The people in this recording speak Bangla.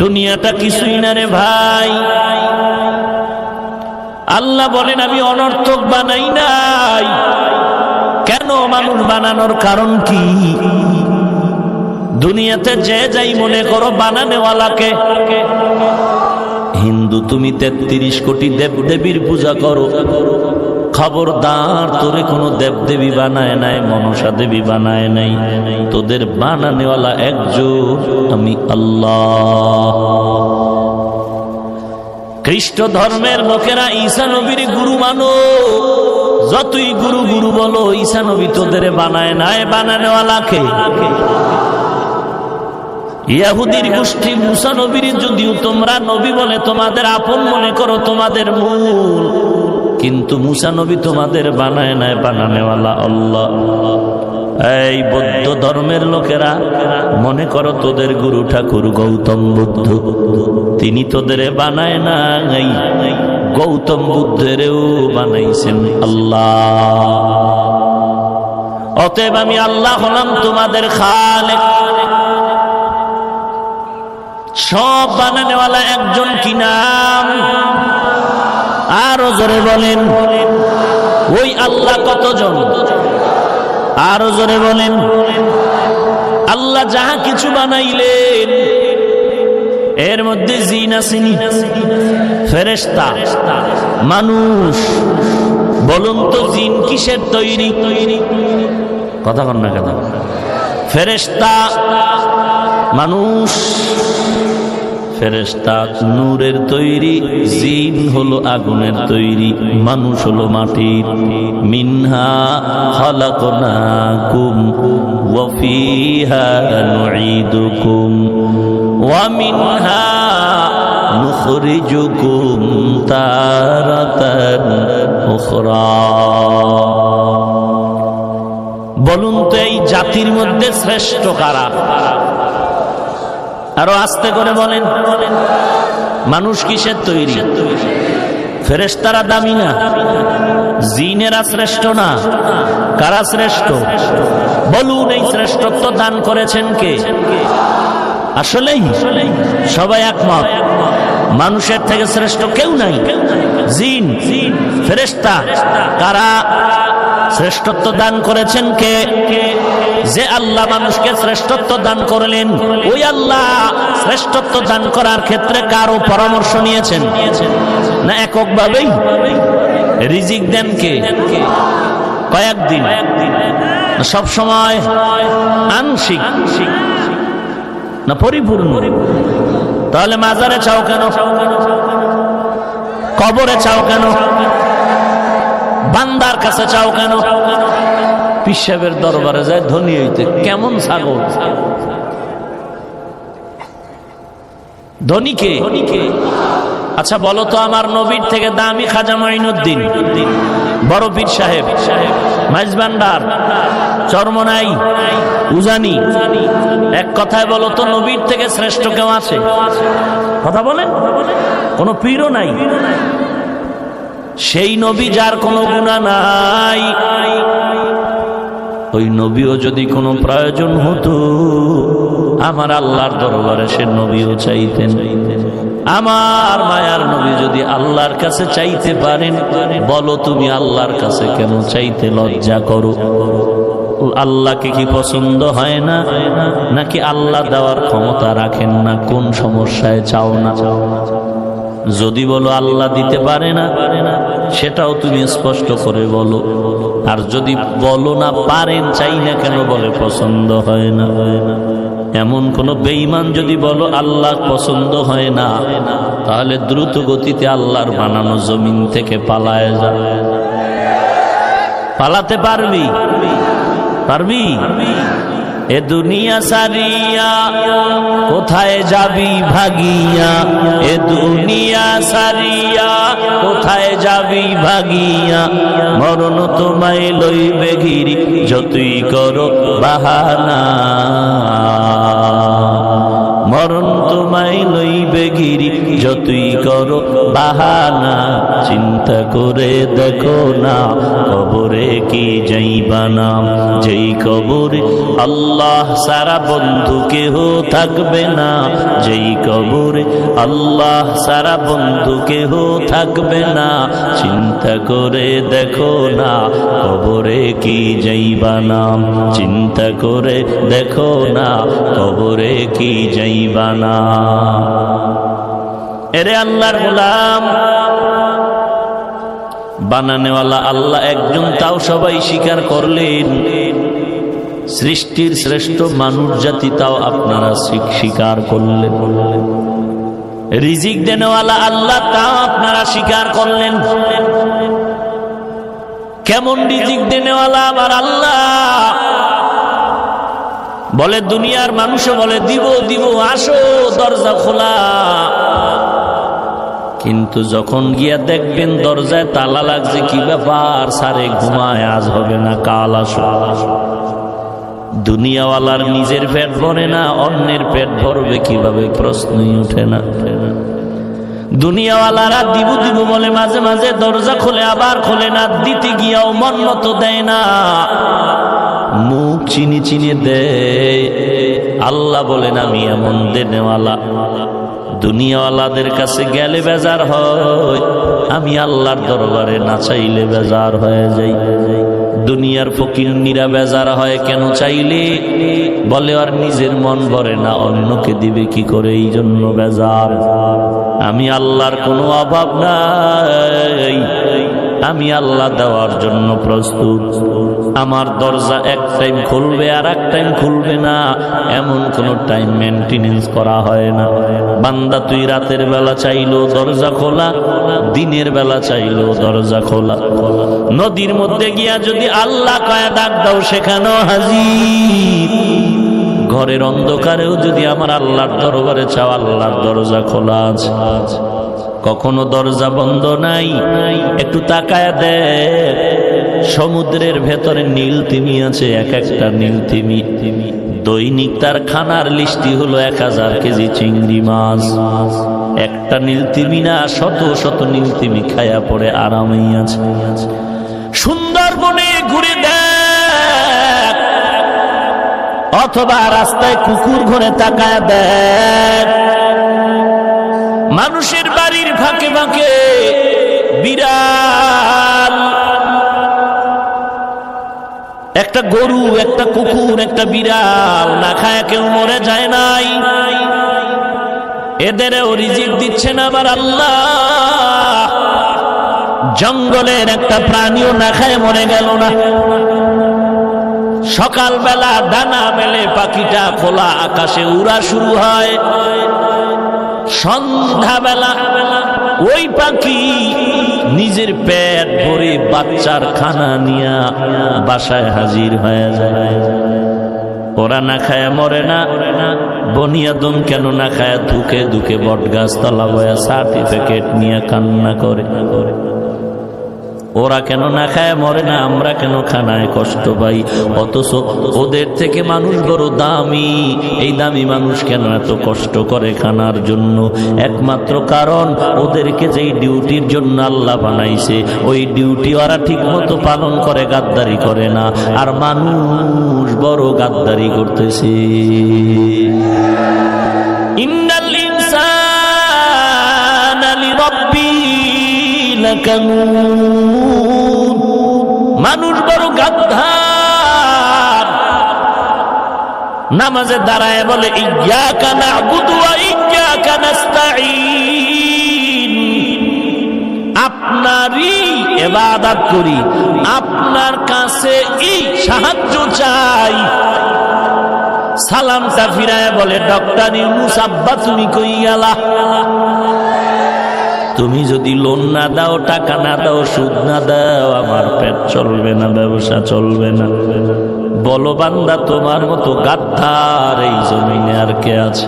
দুনিয়াটা কিছুই না রে ভাই। আল্লাহ বলেন আমি অনর্থক বানাই নাই। কেন মানুষ বানানোর কারণ কি? দুনিয়াতে যে যাই মনে করো বানানেওয়ালাকে। হিন্দু তুমি 33 কোটি দেবদেবীর পূজা করো, খবরদার তোরে কোনো দেবদেবী বানায় নাই, মনসা দেবী বানায় নাই, তোদের বানানেওয়ালা একজন আমি আল্লাহ। খ্রিস্ট ধর্মের লোকেরা ঈসা নবীর গুরু মানো, যতই গুরু গুরু বলো, ঈসা নবী তোদের বানায় নাই, বানানেওয়ালাকে। ইহুদির গোষ্ঠী মুসা নবীর যদিও তোমরা নবী বলে তোমাদের আপন মনে করো, তোমাদের মূল, কিন্তু মুসা নবী তোমাদের বানায় নাই, বানানেওয়ালা আল্লাহ। এই বৌদ্ধ ধর্মের লোকেরা মনে করো তোদের গুরু ঠাকুর গৌতম বুদ্ধ, তিনি তোদের বানায় নাই, গৌতম বুদ্ধেরও বানাইছেন আল্লাহ। অতএব আমি আল্লাহ হলাম তোমাদের খালেক। সব বানানেওয়ালা একজন, কি নাম? আরো জোরে বলেন, ওই আল্লাহ কতজন? আরো জোরে বলেন, আল্লাহ যাহা কিছু বানাইলেন এর মধ্যে জিন আসেনি, ফেরেশতা, মানুষ। বলুন তো জিন কিসের তৈরি? কথা বল না কেন? ফেরেশতা, মানুষ। ফেরেশতা নূরের তৈরি, জিন হলো আগুনের তৈরি, মানুষ হলো মাটির। মিনহা খালাকনাকুম ওয়া ফিহা নুঈদুকুম ওয়া মিনহা নুখরিজুকুম তারাতান উখরা। বলুন তো এই জাতির মধ্যে শ্রেষ্ঠ কারা? আরো আস্তে করে বলেন, মানুষ কিসের তৈরি? ফেরেশতারা দামি না? জিনেরা শ্রেষ্ঠ না? কারা শ্রেষ্ঠ? বলুন এই শ্রেষ্ঠত্ব দান করেছেন কে? আসলেই সবাই একমত, মানুষের থেকে শ্রেষ্ঠ কেউ নাই। জিন, ফেরেশতা, কারা? শ্রেষ্ঠত্ব দান করেছেন কে? যে আল্লাহ মানুষকে শ্রেষ্ঠত্ব দান করলেন, ওই আল্লাহ শ্রেষ্ঠত্ব দান করার ক্ষেত্রে কারো পরামর্শ নিয়েছেন না এককভাবেই? রিজিক দেন কে? কয়েকদিন, সব সময় আংশিক না পরিপূর্ণ? তাহলে মাজারে চাও কেন? কবরে চাও কেন? বান্দার কাছে চাও কেন? পিসাবের দরবারে যায় ধনী হইতে, কেমন ছাগল? ধনীকে? আচ্ছা বলো তো, আমার নবীর থেকে দামি খাজা মাইনুদ্দিন, বড় পীর সাহেব, মাইজভান্ডার, চরমনাই, উজানি, এক কথায় বলো তো নবীর থেকে শ্রেষ্ঠ কেউ আছে? কথা বলেন, কোন পীরও নাই। সেই নবী যার কোনো গুনাহ নাই, ওই নবীও যদি কোনো প্রয়োজন হতো আমার আল্লাহর দরবারে সে নবীও চাইতেন। আমার মায়ার নবী যদি আল্লাহর কাছে চাইতে পারেন, বলো তুমি আল্লাহর কাছে কেন চাইতে লজ্জা করো? আল্লাহকে কি পছন্দ হয় না, নাকি আল্লাহ দেওয়ার ক্ষমতা রাখেন না? কোন সমস্যায় চাও না? যদি বলো আল্লাহ দিতে পারে না, সেটাও তুমি স্পষ্ট করে বলো। আর যদি বলো না পারেন, চাই না কেন, বলে পছন্দ হয় না। এমন কোন বেঈমান যদি বলো আল্লাহ পছন্দ হয় না, তাহলে দ্রুত গতিতে আল্লাহর বানানো জমিন থেকে পালায় যা। পালাতে পারবি? পারবি? এ দুনিয়া সারিয়া কোথায় যাবি ভাগিয়া? এ দুনিয়া সারিয়া কোথায় যাবি ভাগিয়া? মরণ তোমায় লইবে ঘিরি যতই করো বাহানা। মরণ তোমায় লইবে গিরি, যতই করো বাহানা, চিন্তা করে দেখো না কবরে কি যাইবা না। যেই কবরে আল্লাহ সারা বন্ধু কেহ থাকবে না, যেই কবরে আল্লাহ সারা বন্ধু কেহ থাকবে না, চিন্তা করে দেখো না কবরে কি যাইবা না, চিন্তা করে দেখো না কবরে কি যাইবা না। এরে আল্লাহর গোলাম, বানানেওয়ালা আল্লাহ একজন, তাও সবাই স্বীকার করলেন। সৃষ্টির শ্রেষ্ঠ মানুষ জাতি, তাও আপনারা স্বীকার করলেন। রিজিক দেনেওয়ালা আল্লাহ, তাও আপনারা স্বীকার করলেন। কেমন রিজিক দেনেওয়ালা আমার আল্লাহ? বলে দুনিয়ার মানুষও বলে দিব দিব, আসো দরজা খোলা। কিন্তু যখন গিয়া দেখবেন দরজায় তালা লাগছে, কি ব্যাপার? সারে ঘুমায়, আজ হবে না, কাল আসো। দুনিয়াওয়ালার নিজের পেট ভরে না, অন্যের পেট ভরবে কিভাবে প্রশ্নই ওঠে না। দুনিয়াওয়ালারা দিব দিব বলে মাঝে মাঝে দরজা খোলে, আবার খোলে না। দিতে গিয়াও মন মতো দেয় না, মুখ চিনি চিনি দেয়। আল্লাহ বলেন আমি এমন দেনেওয়ালা, দুনিয়াওয়ালাদের কাছে গেলে বেজার হয়, আমি আল্লাহর দরবারে না চাইলে বেজার হয়ে যাই। দুনিয়ার ফকিন্নিরা বেজার হয় কেন চাইলে? বলে আর নিজের মন ভরে না, অন্যকে দিবে কি করে, এই জন্য বেজার। আমি আল্লাহর কোনো অভাব নাই, আমি আল্লাহ দেওয়ার জন্য প্রস্তুত। আমার দরজা এক টাইম খুলবে আর এক টাইম খুলবে না, এমন কোন টাইম মেনটেনেন্স করা হয় না। বান্দা তুই রাতের বেলা চাইলো দরজা খোলা, দিনের বেলা চাইলো দরজা খোলা। নদীর মধ্যে গিয়া যদি আল্লাহ কয়া ডাক দাও, সেখানেও হাজির। ঘরের অন্ধকারেও যদি আমার আল্লাহর দরবারে চাও, আল্লাহর দরজা খোলা আছে। কখনো দরজা বন্ধ নাই। একটু তাকায় দেখ, সমুদ্রের ভেতরে নীল তিমি আছে, এক একটা নীল তিমি দৈনিক তার খানার লিস্টি হলো 1000 কেজি চিংড়ি মাছ। একটা নীল তিমি না, শত শত নীল তিমি খায়া পড়ে আরামেই আছে। সুন্দরবনে ঘুরে দেখ, অথবা রাস্তায় কুকুর ঘুরে তাকায় দেখ, মানুষের বাড়ির ফাঁকে ফাঁকে বিড়াল, একটা গরু, একটা কুকুর, একটা বিড়াল না খায় কেউ মরে যায় নাই। এদেরও রিজিক দিচ্ছেন আবার আল্লাহ। জঙ্গলের একটা প্রাণীও না খায় মরে গেল না। সকালবেলা ডানা মেলে পাখিটা খোলা আকাশে উড়া শুরু হয়, সন্ধ্যাবেলা ওই পাখি নিজের পেট ভরে বাচ্চার খানা নিয়ে বাসায় হাজির হয়ে যায়। ওরা না খায় মরে না। বনিয়াদম কেন না খায়? ধুকে ধুকে বট গাছ তলা বয়া সার্টিফিকেট নিয়ে কান্না করে। ওরা কেন না খায় মরে না? আমরা কেন খানায় কষ্ট পাই? অথচ ওদের থেকে মানুষ বড় দামি। এই দামি মানুষ কেন এত কষ্ট করে খানার জন্য? একমাত্র কারণ ওদেরকে যেই ডিউটির জন্য আল্লাহ বানাইছে, ওই ডিউটি ওরা ঠিক মতো পালন করে, গাদ্দারি করে না। আর মানুষ বড় গাদ্দারি করতেছে। ইন্নাল ইনসানা লিরাব্বিহি লাকানুদ, মানুষ বড় গাদ্দার। নামাজে দাঁড়ায় বলে ইয়্যাকা না'বুদু ওয়া ইয়্যাকা নাস্তাঈন, আপনারই ইবাদত করি, আপনার কাছে এই সাহায্য চাই। সালামটা ফিরায় বলে ডক্টর ইউনূস আব্বা তুমি কই গেলা? তুমি যদি লোন না দাও, টাকা না দাও, সুদ না দাও, আমার পেট চলবে না, ব্যবসা চলবে না। বলো বান্দা, তোমার মতো গাদ্দার এই জমিনে আর কে আছে?